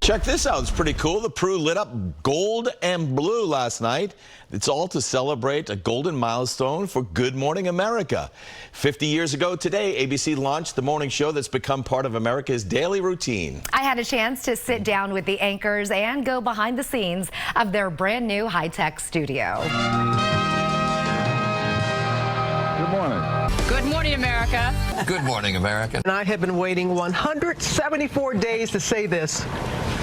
Check this out. It's pretty cool. The Peru lit up gold and blue last night. It's all to celebrate a golden milestone for Good Morning America. 50 years ago today, ABC launched the morning show that's become part of America's daily routine. I had a chance to sit down with the anchors and go behind the scenes of their brand new high-tech studio. Good morning. Good morning, America. Good morning, America. And I have been waiting 174 days to say this.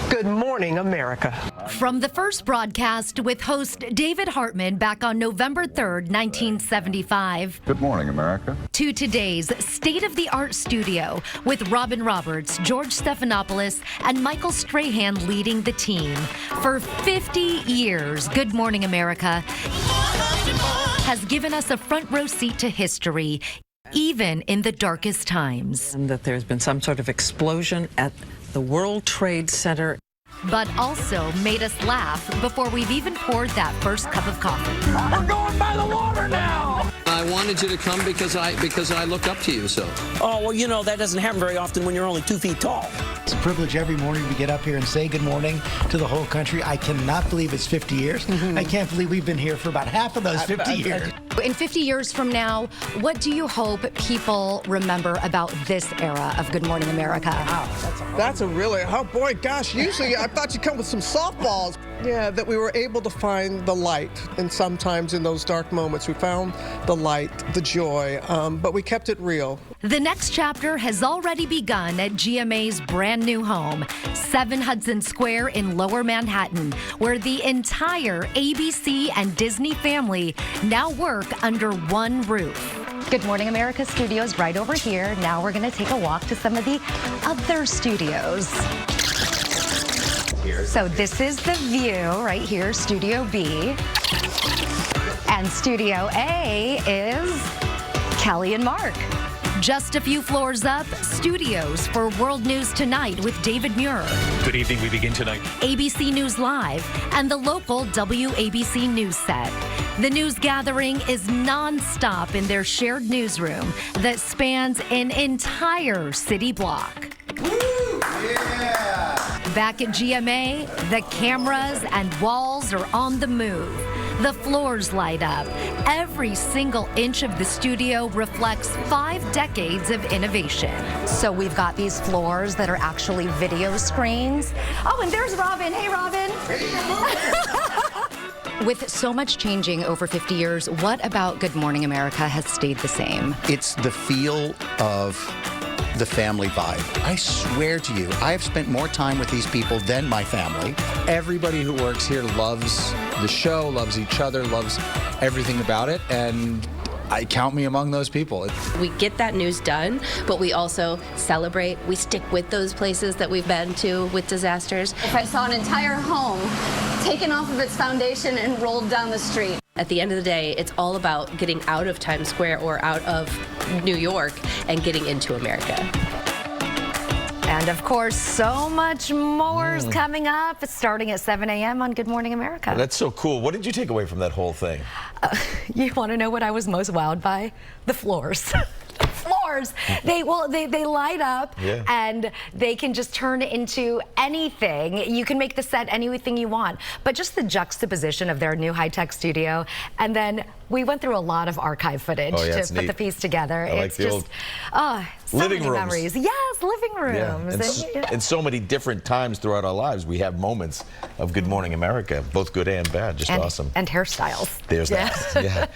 Good morning, America. From the first broadcast with host David Hartman back on November 3rd, 1975. Good morning, America. To today's state-of-the-art studio with Robin Roberts, George Stephanopoulos, and Michael Strahan leading the team. For 50 years, Good Morning America has given us a front row seat to history, even in the darkest times. And that there's been some sort of explosion at the World Trade Center. But also made us laugh before we've even poured that first cup of coffee. We're going by the water now. I wanted you to come because I look up to you so. Oh, well, you know, that doesn't happen very often when you're only 2 feet tall. It's a privilege every morning to get up here and say good morning to the whole country. I cannot believe it's 50 years. I can't believe we've been here for about half of those 50 years. In 50 years from now, what do you hope people remember about this era of Good Morning America? That's a really, oh boy, gosh, usually I thought you'd come with some softballs. Yeah, that we were able to find the light, and sometimes in those dark moments we found the light, the joy, but we kept it real. The next chapter has already begun at GMA's brand new home, 7 Hudson Square in Lower Manhattan, where the entire ABC and Disney family now work under one roof. Good Morning America studios right over here. Now we're going to take a walk to some of the other studios. So this is the view right here, Studio B. And Studio A is Kelly and Mark. Just a few floors up, studios for World News Tonight with David Muir. Good evening. We begin tonight. ABC News Live and the local WABC news set. The news gathering is non-stop in their shared newsroom that spans an entire city block. Woo! Yeah! Back at GMA, the cameras and walls are on the move. The floors light up. Every single inch of the studio reflects 5 decades of innovation. So we've got these floors that are actually video screens. Oh, and there's Robin. Hey, Robin. With so much changing over 50 years, what about Good Morning America has stayed the same? It's the feel of the family vibe. I swear to you, I have spent more time with these people than my family. Everybody who works here loves the show, loves each other, loves everything about it, and I count me among those people. We get that news done, but we also celebrate. We stick with those places that we've been to with disasters. If I saw an entire home taken off of its foundation and rolled down the street. At the end of the day, it's all about getting out of Times Square or out of New York and getting into America. And of course, so much more is coming up. It's starting at 7 a.m. on Good Morning America. That's so cool. What did you take away from that whole thing? You want to know what I was most wowed by? The floors. Floors. They light up, yeah, and they can just turn into anything. You can make the set anything you want. But just the juxtaposition of their new high-tech studio, and then we went through a lot of archive footage to put the piece together. It's just old so living many rooms. memories. Yes, living rooms. Yeah. And so many different times throughout our lives, we have moments of Good Morning America, both good and bad. Just awesome. And hairstyles. There's that. Yeah.